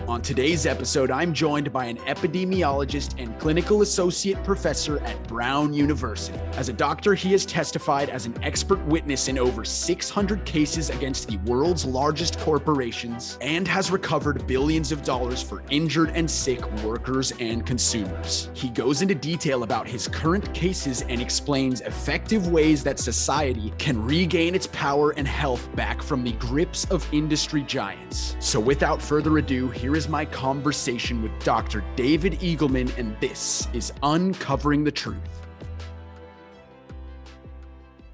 On today's episode, I'm joined by an epidemiologist and clinical associate professor at Brown University. As a doctor, he has testified as an expert witness in over 600 cases against the world's largest corporations and has recovered billions of dollars for injured and sick workers and consumers. He goes into detail about his current cases and explains effective ways that society can regain its power and health back from the grips of industry giants. So without further ado, here is my conversation with Dr. David Egilman, and this is Uncovering the Truth.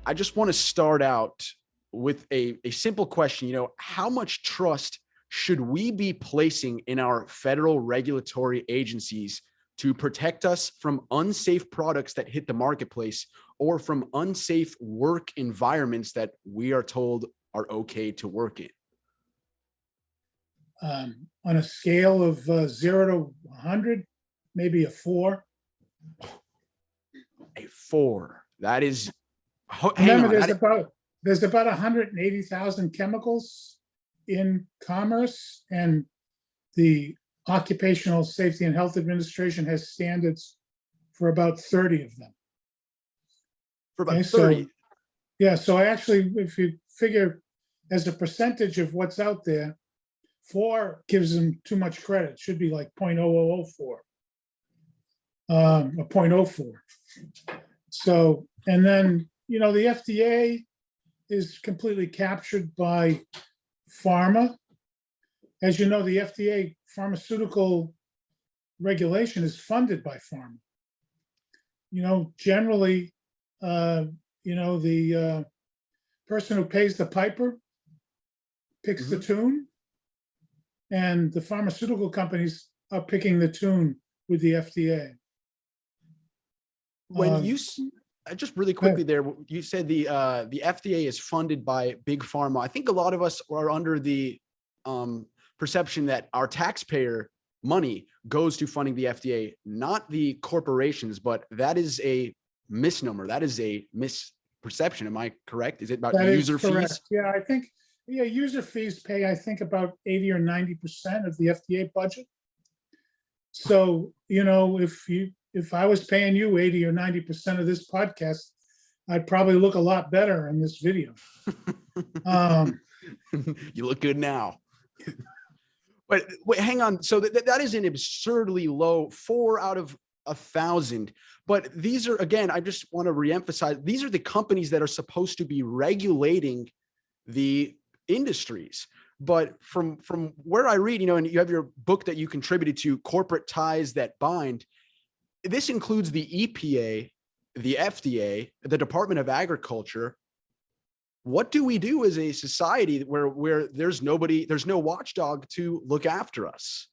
I just want to start out with a simple question. How much trust should we be placing in our federal regulatory agencies to protect us from unsafe products that hit the marketplace or from unsafe work environments that we are told are okay to work in? On a scale of 0 to 100, maybe a 4. A 4. That is. Remember, there's about 180,000 chemicals in commerce, and the Occupational Safety and Health Administration has standards for about 30 of them. For about 30. So actually, if you figure as a percentage of what's out there, 4 gives them too much credit. It should be like 0.0004 or 0.04. So, and then, the FDA is completely captured by pharma. As you know, the FDA pharmaceutical regulation is funded by pharma. Generally, the person who pays the piper picks the tune. And the pharmaceutical companies are picking the tune with the FDA. When you just really quickly there, you said the FDA is funded by big pharma. I think a lot of us are under the perception that our taxpayer money goes to funding the FDA, not the corporations. But that is a misnomer. That is a misperception. Am I correct? Is it about user fees? Yeah, I think. Yeah, user fees pay, I think, about 80 or 90% of the FDA budget. So, if I was paying you 80 or 90% of this podcast, I'd probably look a lot better in this video. You look good now. But wait, hang on. So that is an absurdly low 4 out of 1,000. But these are, again, I just want to reemphasize, these are the companies that are supposed to be regulating the industries. But from where I read, and you have your book that you contributed to, Corporate Ties That Bind, this includes the EPA, the FDA, the Department of Agriculture. What do we do as a society where there's no watchdog to look after us?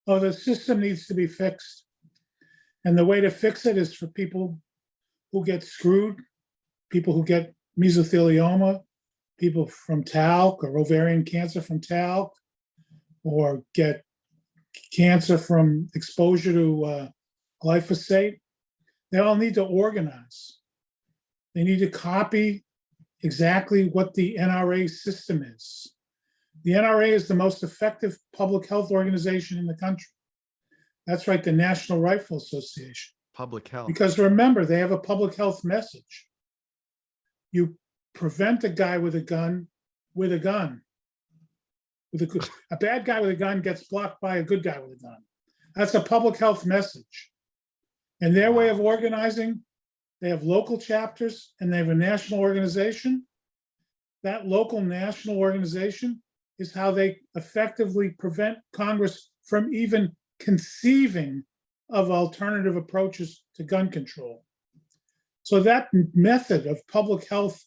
Oh, the system needs to be fixed. And the way to fix it is for people who get screwed, people who get mesothelioma, people from talc or ovarian cancer from talc, or get cancer from exposure to glyphosate. They all need to organize. They need to copy exactly what the NRA system is. The NRA is the most effective public health organization in the country. That's right, the National Rifle Association. Public health. Because remember, they have a public health message. You prevent a guy with a gun with a gun. A bad guy with a gun gets blocked by a good guy with a gun. That's a public health message. And their way of organizing, they have local chapters and they have a national organization. That local national organization is how they effectively prevent Congress from even conceiving of alternative approaches to gun control. So that method of public health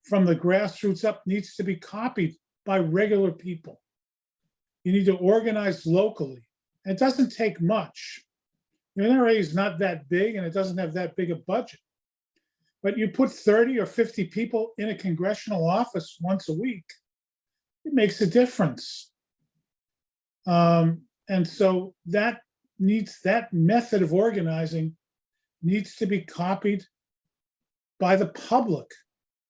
from the grassroots up needs to be copied by regular people. You need to organize locally. And it doesn't take much. The NRA is not that big and it doesn't have that big a budget. But you put 30 or 50 people in a congressional office once a week, it makes a difference. And so that method of organizing needs to be copied by the public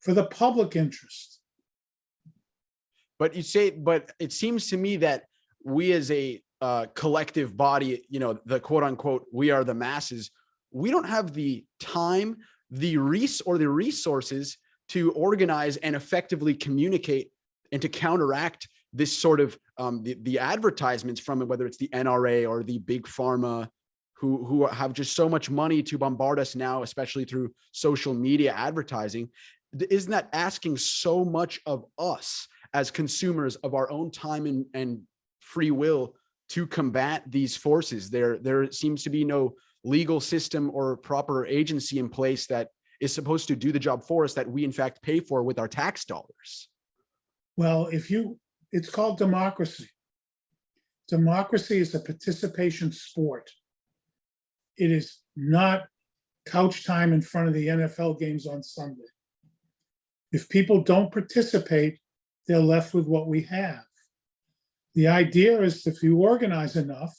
for the public interest. But it seems to me that we as a collective body, the quote unquote, we are the masses, we don't have the time, the resources to organize and effectively communicate and to counteract this sort of the advertisements from it, whether it's the NRA or the big pharma who have just so much money to bombard us now, especially through social media advertising. Isn't that asking so much of us as consumers of our own time and free will to combat these forces? There seems to be no legal system or proper agency in place that is supposed to do the job for us that we in fact pay for with our tax dollars. Well, it's called democracy. Democracy is a participation sport. It is not couch time in front of the NFL games on Sunday. If people don't participate, they're left with what we have. The idea is if you organize enough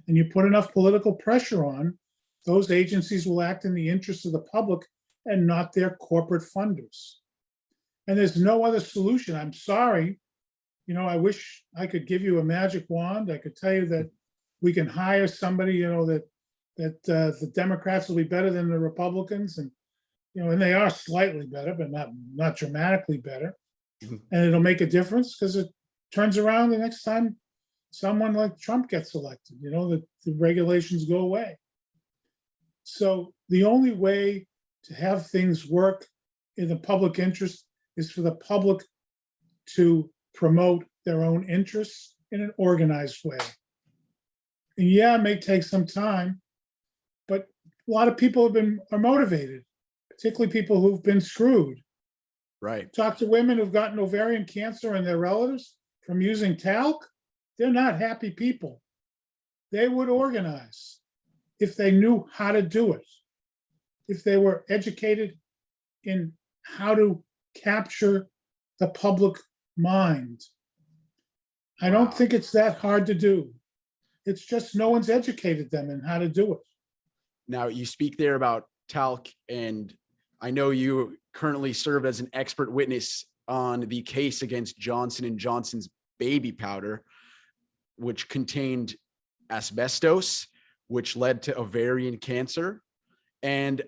and you put enough political pressure on, those agencies will act in the interest of the public and not their corporate funders. And there's no other solution. I'm sorry. I wish I could give you a magic wand. I could tell you that we can hire somebody, that the Democrats will be better than the Republicans, and they are slightly better, but not dramatically better. And it'll make a difference because it turns around the next time someone like Trump gets elected. The regulations go away. So the only way to have things work in the public interest is for the public to promote their own interests in an organized way. And yeah, it may take some time, but a lot of people are motivated, particularly people who've been screwed. Right. Talk to women who've gotten ovarian cancer and their relatives from using talc. They're not happy people. They would organize if they knew how to do it, if they were educated in how to capture the public mind. I don't think it's that hard to do. It's just no one's educated them in how to do it. Now, you speak there about talc, and I know you currently serve as an expert witness on the case against Johnson & Johnson's baby powder, which contained asbestos, which led to ovarian cancer. And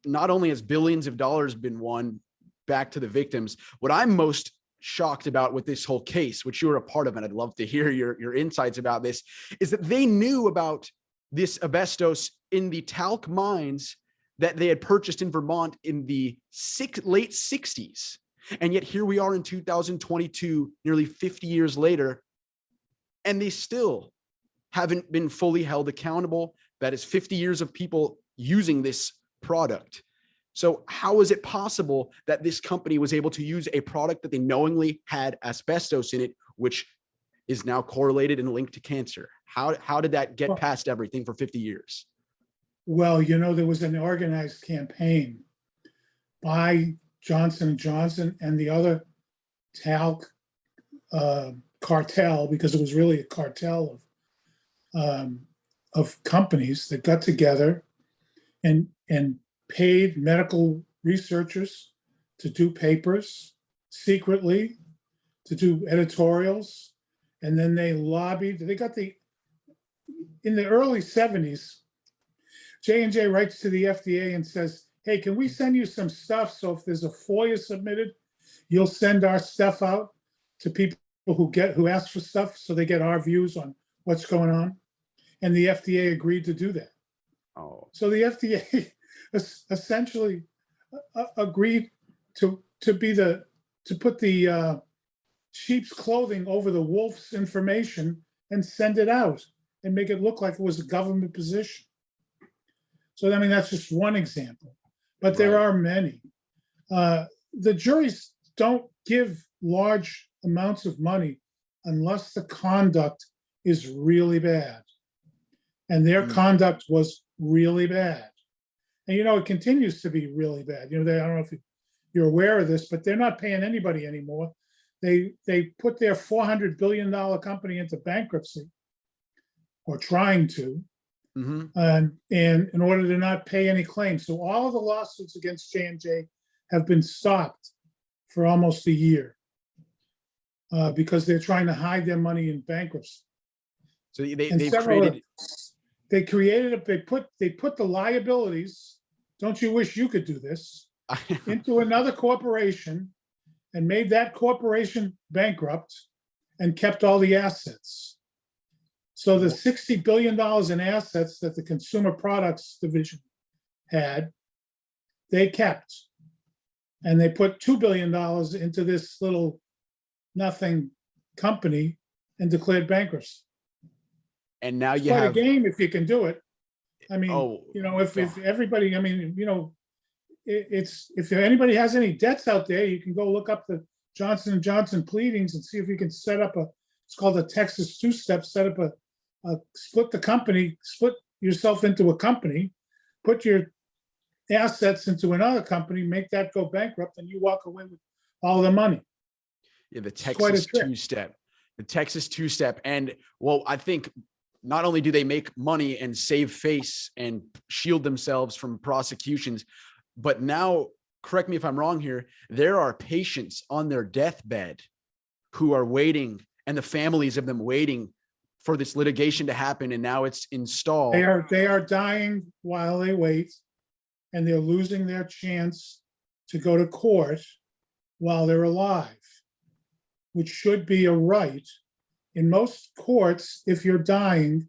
not only has billions of dollars been won back to the victims, what I'm most shocked about with this whole case, which you were a part of, and I'd love to hear your insights about this, is that they knew about this asbestos in the talc mines that they had purchased in Vermont in the late 60s. And yet here we are in 2022, nearly 50 years later, and they still haven't been fully held accountable. That is 50 years of people using this product. So how is it possible that this company was able to use a product that they knowingly had asbestos in it, which is now correlated and linked to cancer? How did that get past everything for 50 years? Well, there was an organized campaign by Johnson & Johnson and the other talc cartel, because it was really a cartel of companies that got together and paid medical researchers to do papers secretly, to do editorials, and then they lobbied. In the early 70s, J&J writes to the FDA and says, hey, can we send you some stuff so if there's a FOIA submitted, you'll send our stuff out to people who ask for stuff so they get our views on what's going on? And the FDA agreed to do that. Oh. So the FDA essentially agreed to put the sheep's clothing over the wolf's information and send it out and make it look like it was a government position. So, that's just one example, but there are many. The juries don't give large amounts of money unless the conduct is really bad. And their conduct was really bad. And, it continues to be really bad. I don't know if you're aware of this, but they're not paying anybody anymore. They put their $400 billion company into bankruptcy, or trying to. And in order to not pay any claims. So all of the lawsuits against J&J have been stopped for almost a year because they're trying to hide their money in bankruptcy. So And they've several, created. they created, they put the liabilities, don't you wish you could do this, into another corporation and made that corporation bankrupt and kept all the assets. So the $60 billion in assets that the consumer products division had, they kept. And they put $2 billion into this little nothing company and declared bankruptcy. And now It's you quite a have. game if you can do it. I mean, Oh, if everybody, I mean, it's, if anybody has any debts out there, you can go look up the Johnson & Johnson pleadings and see if you can set up it's called a Texas two-step, set up split the company, split yourself into a company, put your assets into another company, make that go bankrupt, and you walk away with all the money. Yeah, the It's quite a Texas trick. two-step. The Texas two-step. And well, I think not only do they make money and save face and shield themselves from prosecutions, but now, correct me if I'm wrong here, there are patients on their deathbed who are waiting, and the families of them waiting for this litigation to happen, and now it's installed. They are dying while they wait, and they're losing their chance to go to court while they're alive, which should be a right. In most courts, if you're dying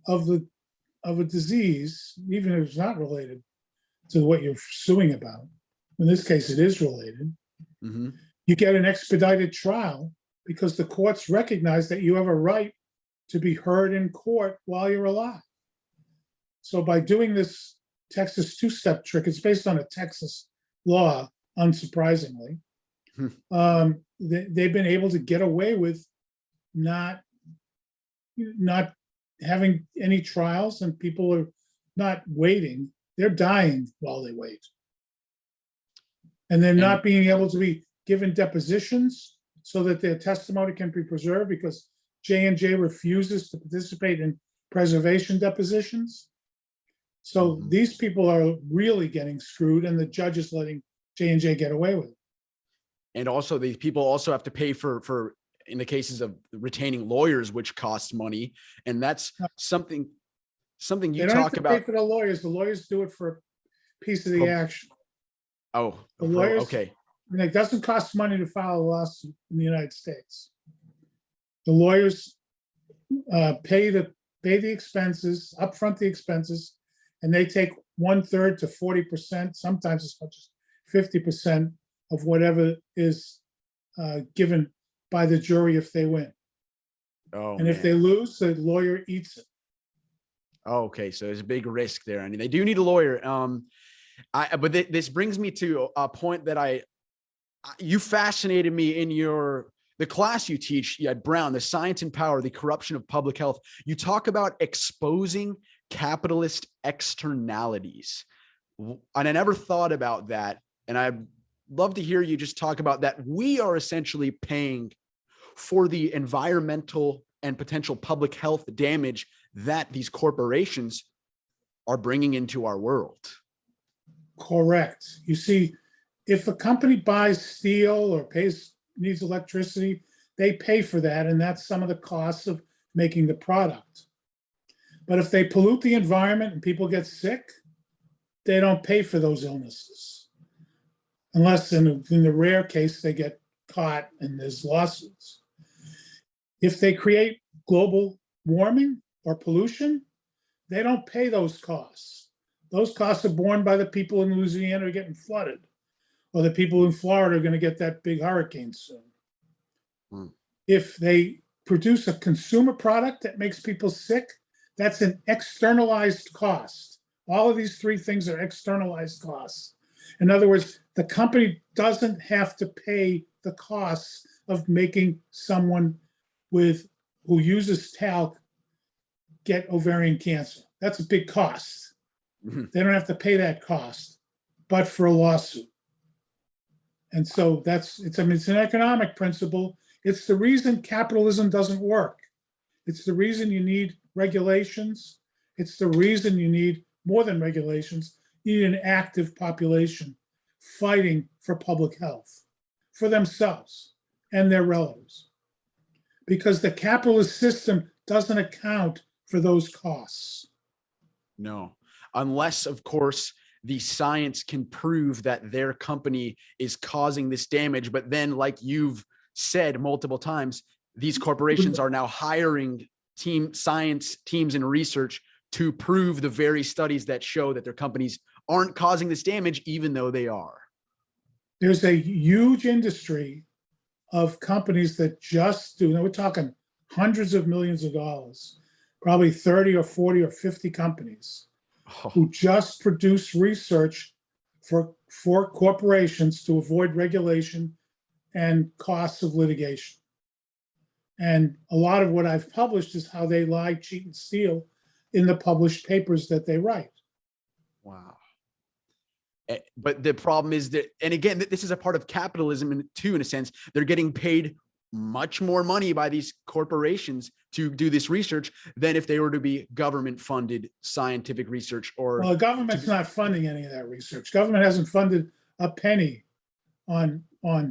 of a disease, even if it's not related to what you're suing about, in this case it is related, Mm-hmm. you get an expedited trial because the courts recognize that you have a right to be heard in court while you're alive. So by doing this Texas two-step trick, it's based on a Texas law, unsurprisingly. They've been able to get away with not having any trials, and people are not waiting. They're dying while they wait. And they're not being able to be given depositions so that their testimony can be preserved, because J&J refuses to participate in preservation depositions. So these people are really getting screwed, and the judge is letting J&J get away with it. And also, these people also have to pay for in the cases of retaining lawyers, which costs money, and that's something you talk about. Pay for the lawyers. The lawyers do it for a piece of the action. Oh, the lawyers. Okay. I mean, it doesn't cost money to file a lawsuit in the United States. The lawyers pay the expenses, upfront the expenses, and they take 1/3 to 40%, sometimes as much as 50% of whatever is given by the jury if they win. And if they lose, the lawyer eats it. Oh, okay, so there's a big risk there. I mean, they do need a lawyer. But this brings me to a point that you fascinated me in the class you teach at Brown, The Science and Power, the Corruption of Public Health. You talk about exposing capitalist externalities. And I never thought about that. And I'd love to hear you just talk about that. We are essentially paying for the environmental and potential public health damage that these corporations are bringing into our world. Correct. You see, if a company buys steel or needs electricity, they pay for that, and that's some of the costs of making the product. But if they pollute the environment and people get sick, they don't pay for those illnesses, unless in the rare case they get caught and there's lawsuits. If they create global warming or pollution, they don't pay those costs. Those costs are borne by the people in Louisiana who are getting flooded, or the people in Florida are going to get that big hurricane soon. If they produce a consumer product that makes people sick, that's an externalized cost. All of these three things are externalized costs. In other words, the company doesn't have to pay the costs of making someone who uses talc get ovarian cancer. That's a big cost. They don't have to pay that cost, but for a lawsuit. And so it's an economic principle. It's the reason capitalism doesn't work. It's the reason you need regulations. It's the reason you need more than regulations. You need an active population fighting for public health, for themselves and their relatives. because the capitalist system doesn't account for those costs. No, unless, of course, the science can prove that their company is causing this damage. But then, like you've said multiple times, these corporations are now hiring science teams and research to prove the very studies that show that their companies aren't causing this damage, even though they are. There's a huge industry of companies that just do, now we're talking hundreds of millions of dollars, probably 30 or 40 or 50 companies who just produce research for corporations to avoid regulation and costs of litigation. And a lot of what I've published is how they lie, cheat, and steal in the published papers that they write. Wow. But the problem is that, and again, this is a part of capitalism too, in a sense. They're getting paid much more money by these corporations to do this research than if they were to be government funded scientific research. Or well, the government's not funding any of that research. Government hasn't funded a penny on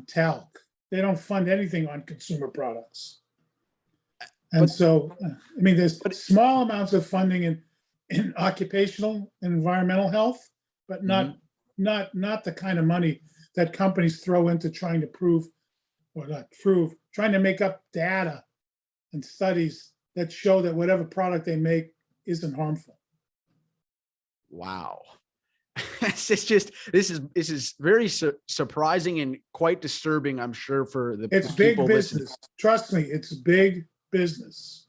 talc. They don't fund anything on consumer products. And so, I mean, there's small amounts of funding in occupational and environmental health, but not the kind of money that companies throw into trying to prove, or not prove, trying to make up data and studies that show that whatever product they make isn't harmful. Wow. This is very surprising and quite disturbing, I'm sure, for the it's people big business. Listening. Trust me, it's big business.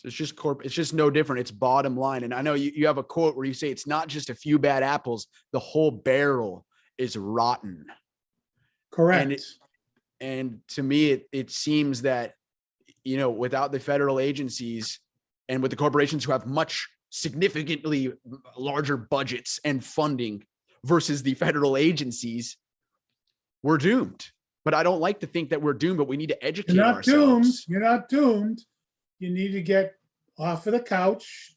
It's just it's just no different. It's bottom line. And I know you have a quote where you say it's not just a few bad apples, the whole barrel is rotten. Correct. And to me, it seems that, you know, without the federal agencies and with the corporations who have much significantly larger budgets and funding versus the federal agencies, we're doomed. But I don't like to think that we're doomed, but we need to educate ourselves. You're not doomed. You need to get off of the couch,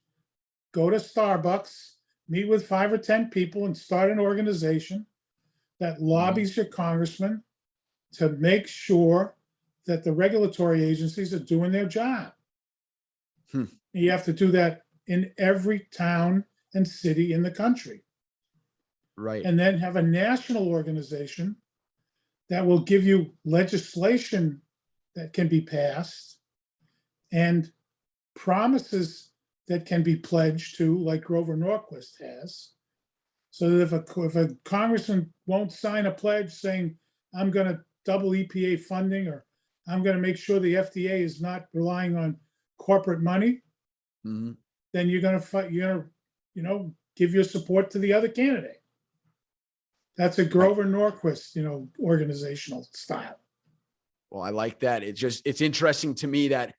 go to Starbucks, meet with 5 or 10 people and start an organization that lobbies your congressman to make sure that the regulatory agencies are doing their job. You have to do that in every town and city in the country. Right. And then have a national organization that will give you legislation that can be passed and promises that can be pledged to, like Grover Norquist has, so that if a congressman won't sign a pledge saying, I'm going to double EPA funding, or I'm going to make sure the FDA is not relying on corporate money, then you're going to fight. You're going to, you know, give your support to the other candidate. That's a Grover Norquist, you know, organizational style. Well, I like that. It's interesting to me that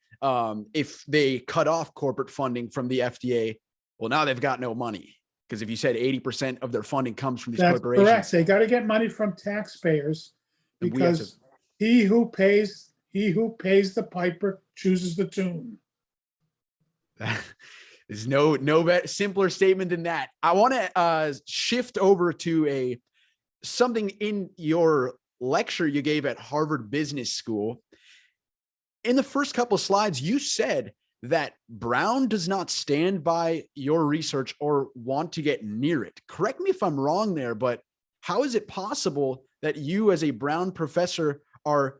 if they cut off corporate funding from the FDA, well, now they've got no money. Because if you said 80% of their funding comes from these corporations. Correct. They got to get money from taxpayers, because he who pays the piper chooses the tune. There's no simpler statement than that. I want to shift over to something in your lecture you gave at Harvard Business School. In the first couple of slides, you said that Brown does not stand by your research or want to get near it. Correct me if I'm wrong there, but how is it possible that you, as a Brown professor, are,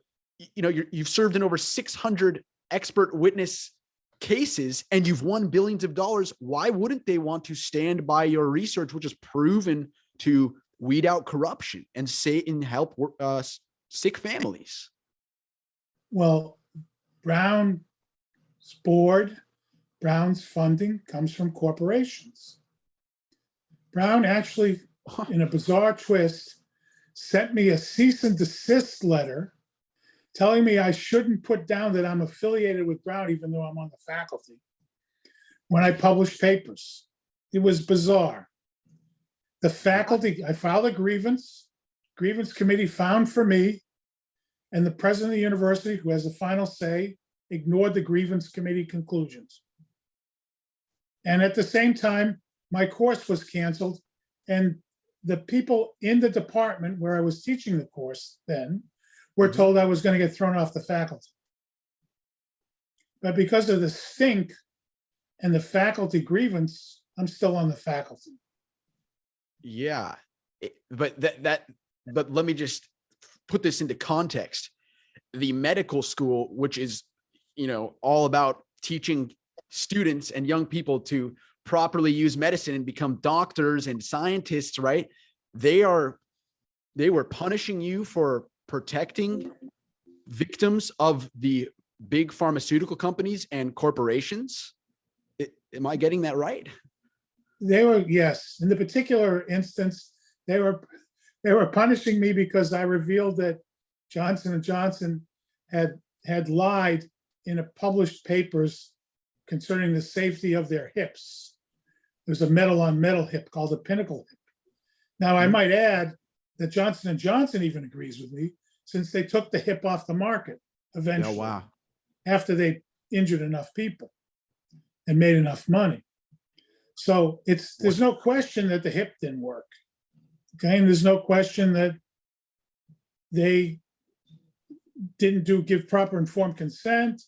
you know, you've served in over 600 expert witness cases and you've won billions of dollars? Why wouldn't they want to stand by your research, which is proven to weed out corruption and help sick families? Well, Brown's funding comes from corporations. Brown actually, in a bizarre twist, sent me a cease and desist letter telling me I shouldn't put down that I'm affiliated with Brown, even though I'm on the faculty, when I published papers. It was bizarre. The faculty, I filed a grievance committee found for me, and the president of the university, who has the final say, ignored the grievance committee conclusions. And at the same time, my course was canceled, and the people in the department where I was teaching the course then were told I was going to get thrown off the faculty. But because of the stink and the faculty grievance, I'm still on the faculty. Yeah. But but let me just put this into context. The medical school, which is, all about teaching students and young people to properly use medicine and become doctors and scientists, right? They were punishing you for protecting victims of the big pharmaceutical companies and corporations. Am I getting that right? They were, yes. In the particular instance, they were punishing me because I revealed that Johnson & Johnson had lied in a published papers concerning the safety of their hips. There's a metal on metal hip called a pinnacle hip. Now, I might add that Johnson & Johnson even agrees with me, since they took the hip off the market eventually. Oh, wow. After they injured enough people and made enough money. So there's no question that the hip didn't work. Okay, and there's no question that they didn't give proper informed consent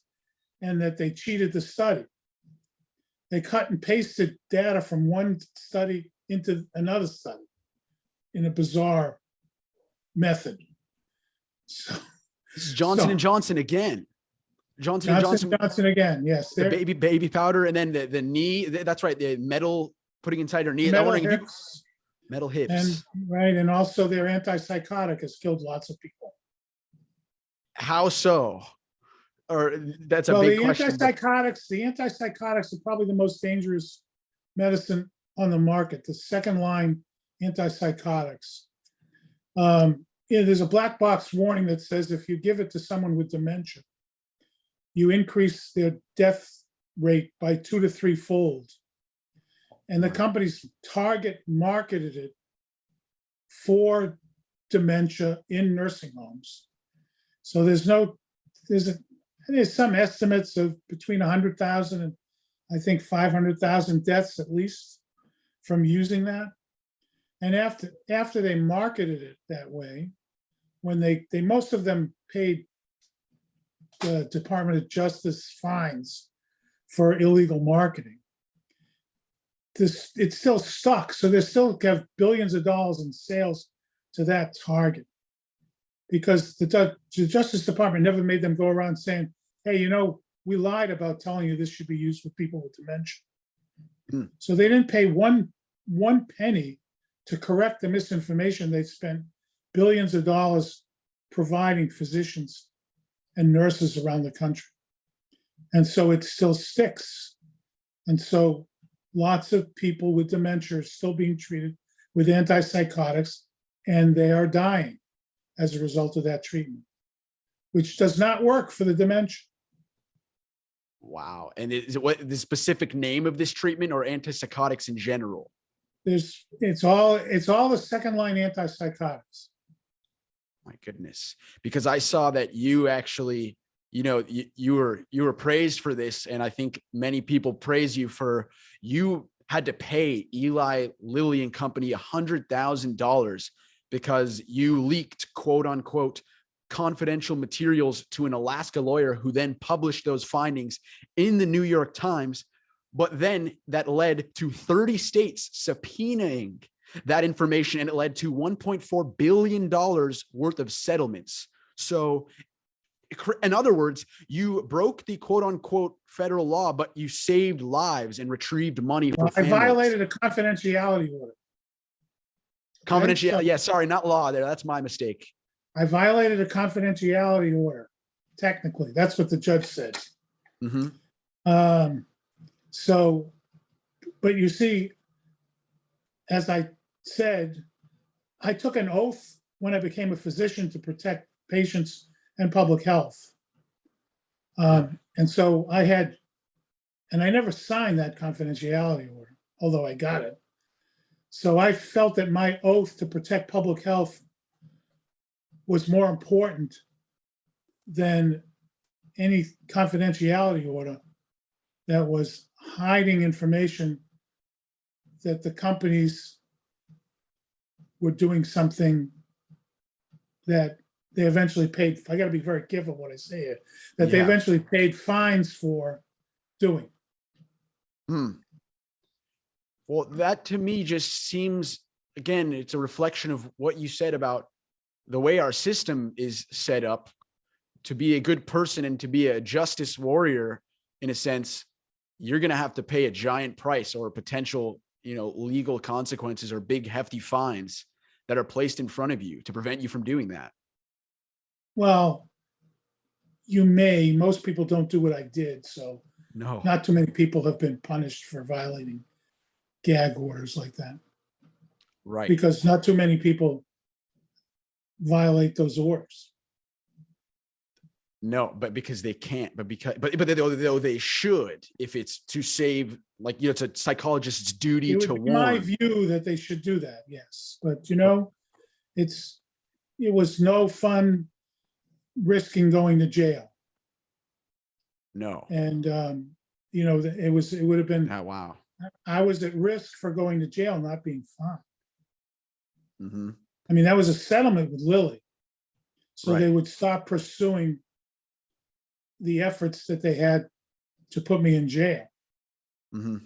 and that they cheated the study. They cut and pasted data from one study into another study in a bizarre method. So this is Johnson & Johnson again. Johnson again, yes. The baby powder, and then the knee. That's right. The metal putting inside her knee. Metal hips. Metal hips. And right, and also their antipsychotic has killed lots of people. How so? Or that's a big question. The antipsychotics are probably the most dangerous medicine on the market. The second line antipsychotics. There's a black box warning that says if you give it to someone with dementia, you increase their death rate by 2 to 3 fold. And the company's Target marketed it for dementia in nursing homes. So there's some estimates of between 100,000 and I think 500,000 deaths at least from using that. And after they marketed it that way, when they most of them paid the Department of Justice fines for illegal marketing. It's still stuck, so they still have billions of dollars in sales to that target, because the Justice Department never made them go around saying, "Hey, we lied about telling you this should be used with people with dementia." So they didn't pay one penny to correct the misinformation. They spent billions of dollars providing physicians and nurses around the country. And so it still sticks. And so lots of people with dementia are still being treated with antipsychotics, and they are dying as a result of that treatment, which does not work for the dementia. Wow. And is it what the specific name of this treatment, or antipsychotics in general? It's all the second line antipsychotics. My goodness. Because I saw that you actually, you were praised for this. And I think many people praise you for, you had to pay Eli Lilly and Company $100,000 because you leaked, quote unquote, confidential materials to an Alaska lawyer who then published those findings in the New York Times. But then that led to 30 states subpoenaing that information, and it led to $1.4 billion worth of settlements. So in other words, you broke the quote unquote federal law, but you saved lives and retrieved money for families. I violated a confidentiality order. Confidentiality, okay, yeah, sorry, not law there. That's my mistake. I violated a confidentiality order. Technically, that's what the judge said. So, but you see, as I said, I took an oath when I became a physician to protect patients and public health. And so I never signed that confidentiality order, although I got it. So I felt that my oath to protect public health was more important than any confidentiality order that was hiding information that the companies were doing something that they eventually paid, I got to be very careful what I say here, that they Yeah. eventually paid fines for doing. Hmm. Well, that to me just seems, again, it's a reflection of what you said about the way our system is set up. To be a good person and to be a justice warrior, in a sense, you're going to have to pay a giant price or potential, legal consequences or big hefty fines that are placed in front of you to prevent you from doing that. Well, most people don't do what I did. So No. not too many people have been punished for violating gag orders like that. Right. Because not too many people violate those orders. No, but because they can't, but they should, if it's to save, it's a psychologist's duty It to would be my warn. view that they should do that, yes. But it was no fun risking going to jail. No. And it would have been, Oh, wow. I was at risk for going to jail, not being fined. Mm-hmm. I mean, that was a settlement with Lilly. So Right. they would stop pursuing the efforts that they had to put me in jail. Mm-hmm.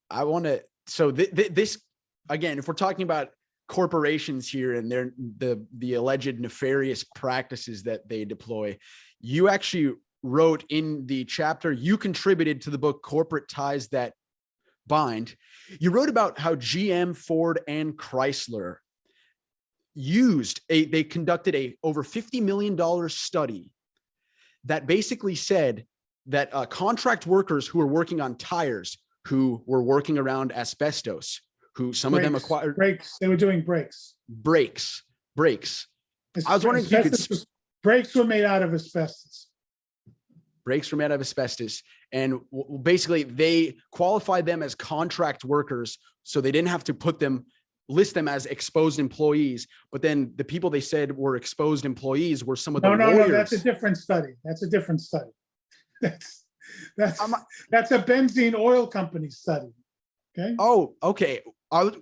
I want to, so this, again, if we're talking about corporations here and the alleged nefarious practices that they deploy, you actually wrote in the chapter, you contributed to the book, Corporate Ties That Bind. You wrote about how GM, Ford, and Chrysler they conducted a over $50 million study that basically said that contract workers who were working on tires, who were working around asbestos, who some of them acquired brakes. They were doing brakes. Brakes. I was wondering if you could. Brakes were made out of asbestos. Brakes were made out of asbestos, and basically they qualified them as contract workers, so they didn't have to list them as exposed employees. But then the people they said were exposed employees were some of the lawyers. No, that's a different study. That's a benzene oil company study. Okay. Oh, okay. There's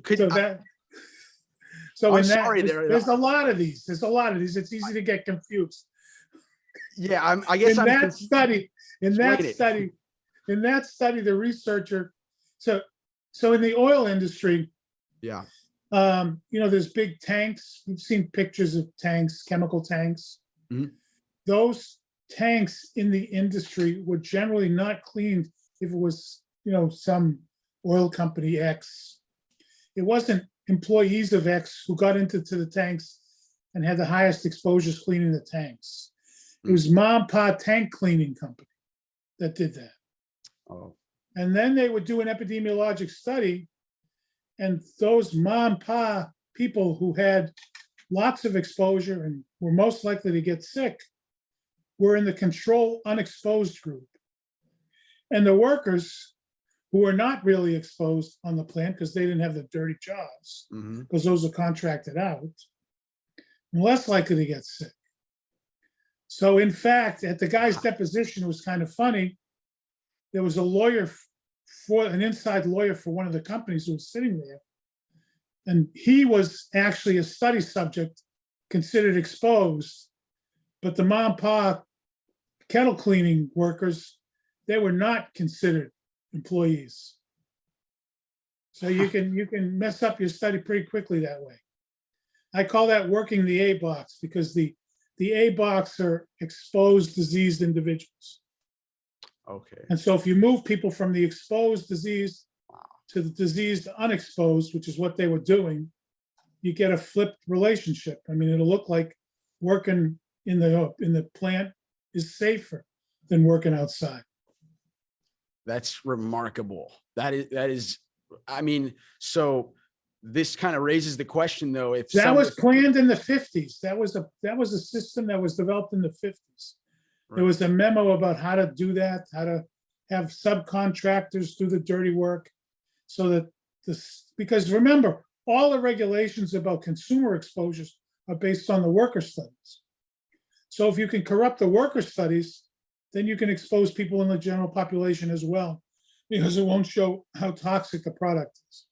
a lot of these. It's easy to get confused. Yeah, I guess in that study, the researcher. So in the oil industry, yeah. There's big tanks. You've seen pictures of tanks, chemical tanks. Mm-hmm. Those tanks in the industry were generally not cleaned if it was, some oil company X. It wasn't employees of X who got into the tanks and had the highest exposures cleaning the tanks. It was mom and pop tank cleaning company that did that. Oh. And then they would do an epidemiologic study, and those mom and pop people who had lots of exposure and were most likely to get sick were in the control unexposed group. And the workers who were not really exposed on the plant because they didn't have the dirty jobs, because those are contracted out, less likely to get sick. So in fact, at the guy's deposition, it was kind of funny. There was an inside lawyer for one of the companies who was sitting there. And he was actually a study subject considered exposed, but the mom and pop kettle cleaning workers, they were not considered employees. So you can mess up your study pretty quickly that way. I call that working the A box, because the A box are exposed, diseased individuals. Okay. And so if you move people from the exposed disease to the diseased unexposed, which is what they were doing, you get a flipped relationship. I mean, it'll look like working in the plant is safer than working outside. That's remarkable. That is, I mean, so this kind of raises the question, though, if that was planned in the 50s. That was a system that was developed in the 50s. Right. There was a memo about how to do that, how to have subcontractors do the dirty work, so that because remember, all the regulations about consumer exposures are based on the worker studies. So if you can corrupt the worker studies, then you can expose people in the general population as well, because it won't show how toxic the product is.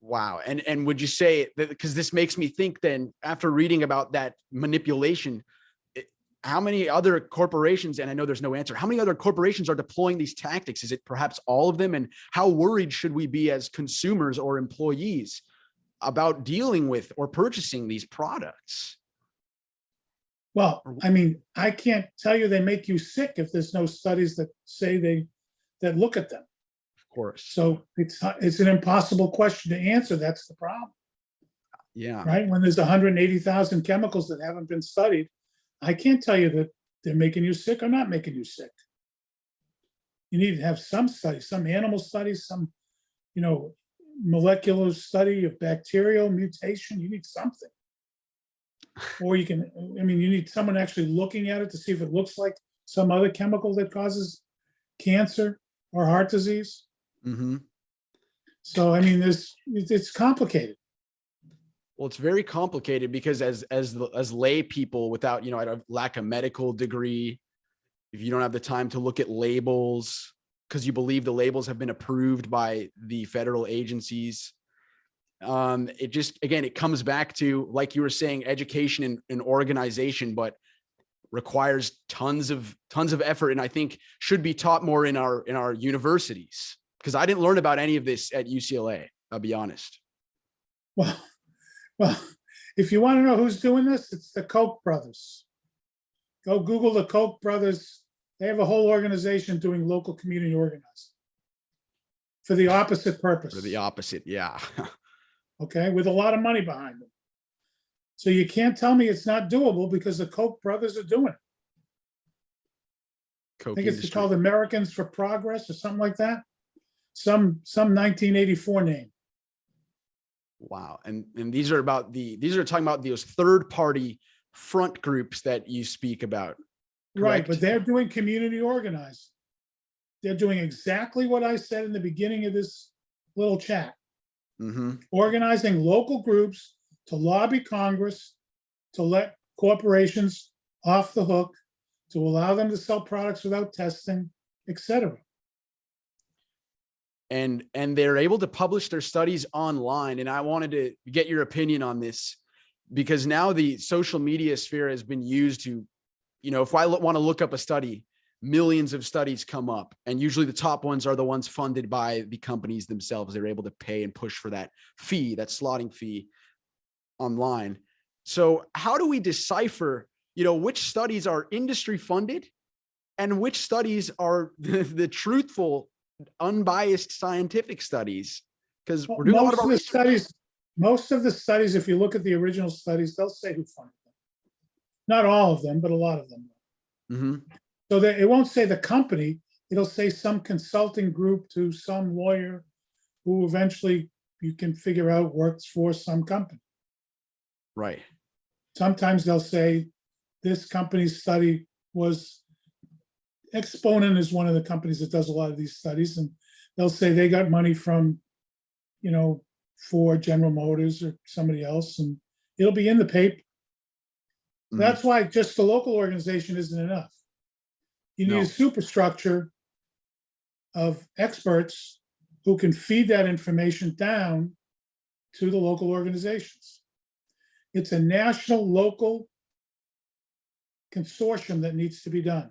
Wow. And would you say that, because this makes me think then, after reading about that manipulation, how many other corporations, and I know there's no answer, how many other corporations are deploying these tactics? Is it perhaps all of them? And how worried should we be as consumers or employees about dealing with or purchasing these products? Well, I mean, I can't tell you they make you sick if there's no studies that say that look at them. Of course. So it's an impossible question to answer. That's the problem. Yeah. Right? When there's 180,000 chemicals that haven't been studied, I can't tell you that they're making you sick or not making you sick. You need to have some studies, some animal studies, some, molecular study of bacterial mutation. You need something. Or you need someone actually looking at it to see if it looks like some other chemical that causes cancer or heart disease. Mm-hmm. So, it's complicated. Well, it's very complicated because as lay people without, a lack of medical degree, if you don't have the time to look at labels because you believe the labels have been approved by the federal agencies, it just, again, it comes back to, like you were saying, education and organization, but requires tons of effort, and I think should be taught more in our universities, because I didn't learn about any of this at UCLA. I'll be honest. Well, if you want to know who's doing this, it's the Koch brothers. Go Google the Koch brothers. They have a whole organization doing local community organizing for the opposite purpose. For the opposite, yeah. Okay, with a lot of money behind them. So you can't tell me it's not doable because the Koch brothers are doing it. I think it's called Americans for Progress or something like that. Some 1984 name. Wow. And these are talking about those third-party front groups that you speak about. Correct? Right, but they're doing community organizing. They're doing exactly what I said in the beginning of this little chat. Mm-hmm. Organizing local groups to lobby Congress to let corporations off the hook, to allow them to sell products without testing, etc. And they're able to publish their studies online. And I wanted to get your opinion on this, because now the social media sphere has been used to, if I want to look up a study, millions of studies come up, and usually the top ones are the ones funded by the companies themselves. They're able to pay and push for that fee, that slotting fee online. So how do we decipher, which studies are industry funded and which studies are the truthful, unbiased scientific studies? Because we're doing a lot of our studies. Most of the studies, if you look at the original studies, they'll say who funded them. Not all of them, but a lot of them. Mm-hmm. So that it won't say the company, it'll say some consulting group to some lawyer who eventually you can figure out works for some company. Right. Sometimes they'll say this company's study was, Exponent is one of the companies that does a lot of these studies, and they'll say they got money from, Ford, General Motors, or somebody else, and it'll be in the paper. Mm-hmm. That's why just the local organization isn't enough. You need a superstructure of experts who can feed that information down to the local organizations. It's a national local consortium that needs to be done.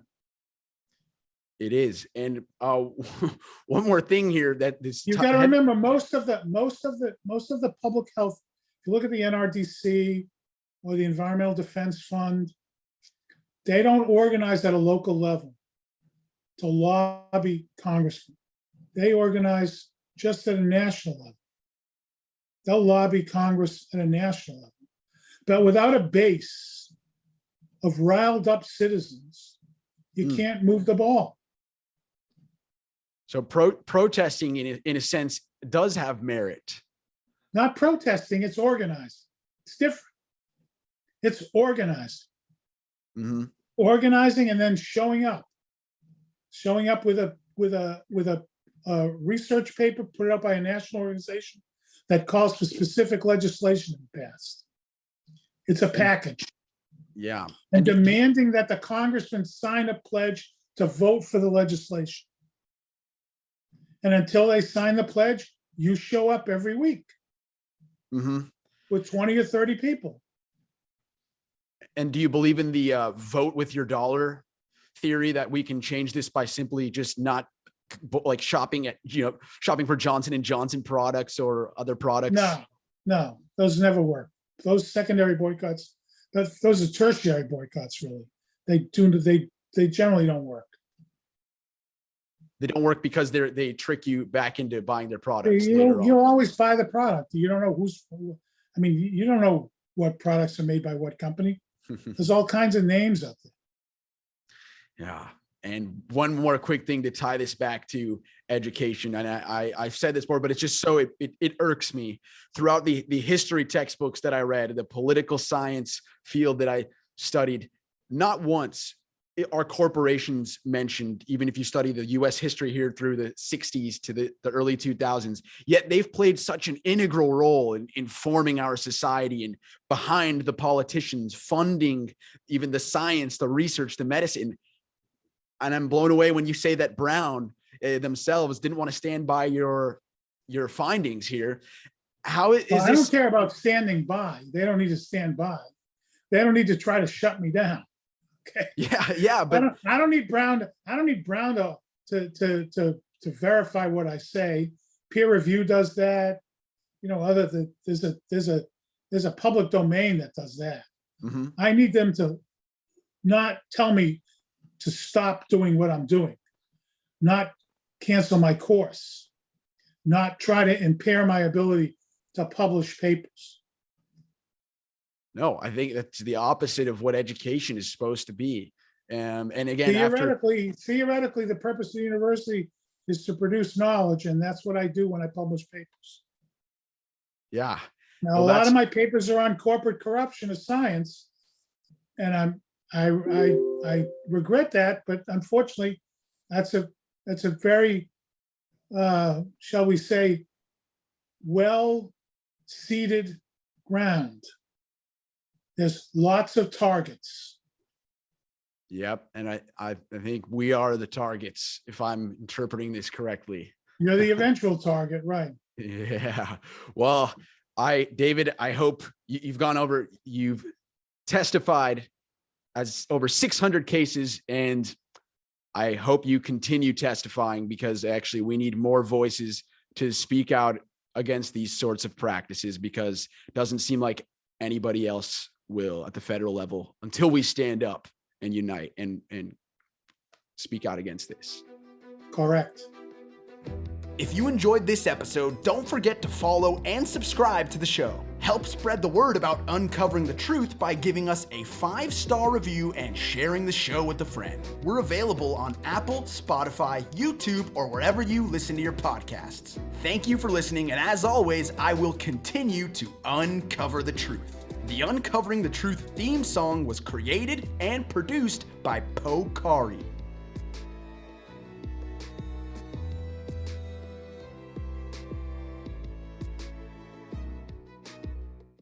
It is. And one more thing here that this you've got to remember, most of the public health, if you look at the NRDC or the Environmental Defense Fund, they don't organize at a local level to lobby congressmen. They organize just at a national level. They'll lobby Congress at a national level. But without a base of riled up citizens, you can't move the ball. So protesting, in a sense, does have merit. Not protesting, it's organized. It's different. It's organized. Mm-hmm. Organizing and then showing up with a research paper put up by a national organization that calls for specific legislation to be passed. It's a package. Yeah. And demanding that the congressman sign a pledge to vote for the legislation. And until they sign the pledge, you show up every week. with 20 or 30 people. And do you believe in the vote with your dollar theory, that we can change this by simply just not like shopping for Johnson & Johnson products or other products? No, those never work. Those secondary boycotts, those are tertiary boycotts, really. They generally don't work. They don't work because they trick you back into buying their products. You always buy the product. You don't know you don't know what products are made by what company. There's all kinds of names out there. Yeah. And one more quick thing to tie this back to education. And I've said this before, but it's just so it irks me. Throughout the history textbooks that I read, the political science field that I studied, not once are corporations mentioned, even if you study the US history here through the 60s to the early 2000s, yet they've played such an integral role in forming our society and behind the politicians, funding even the science, the research, the medicine. And I'm blown away when you say that Brown themselves didn't want to stand by your findings here. How is I don't care about standing by. They don't need to stand by. They don't need to try to shut me down. Okay. Yeah, but I don't need Brown. I don't need Brown to verify what I say. Peer review does that. There's a public domain that does that. I need them to not tell me to stop doing what I'm doing, not cancel my course, not try to impair my ability to publish papers. No, I think that's the opposite of what education is supposed to be. And again, theoretically, the purpose of the university is to produce knowledge, and that's what I do when I publish papers. Yeah. Now, a lot of my papers are on corporate corruption of science, and I regret that, but unfortunately, that's a very, shall we say, well-seeded ground. There's lots of targets. Yep. And I think we are the targets, if I'm interpreting this correctly. You're the eventual target, right? Yeah. Well, David, I hope you've testified as over 600 cases, and I hope you continue testifying, because actually we need more voices to speak out against these sorts of practices, because it doesn't seem like anybody else will at the federal level until we stand up and unite and speak out against this. Correct. If you enjoyed this episode, don't forget to follow and subscribe to the show. Help spread the word about uncovering the truth by giving us a 5-star review and sharing the show with a friend. We're available on Apple, Spotify, YouTube, or wherever you listen to your podcasts. Thank you for listening, and as always, I will continue to uncover the truth. The Uncovering the Truth theme song was created and produced by Pokari.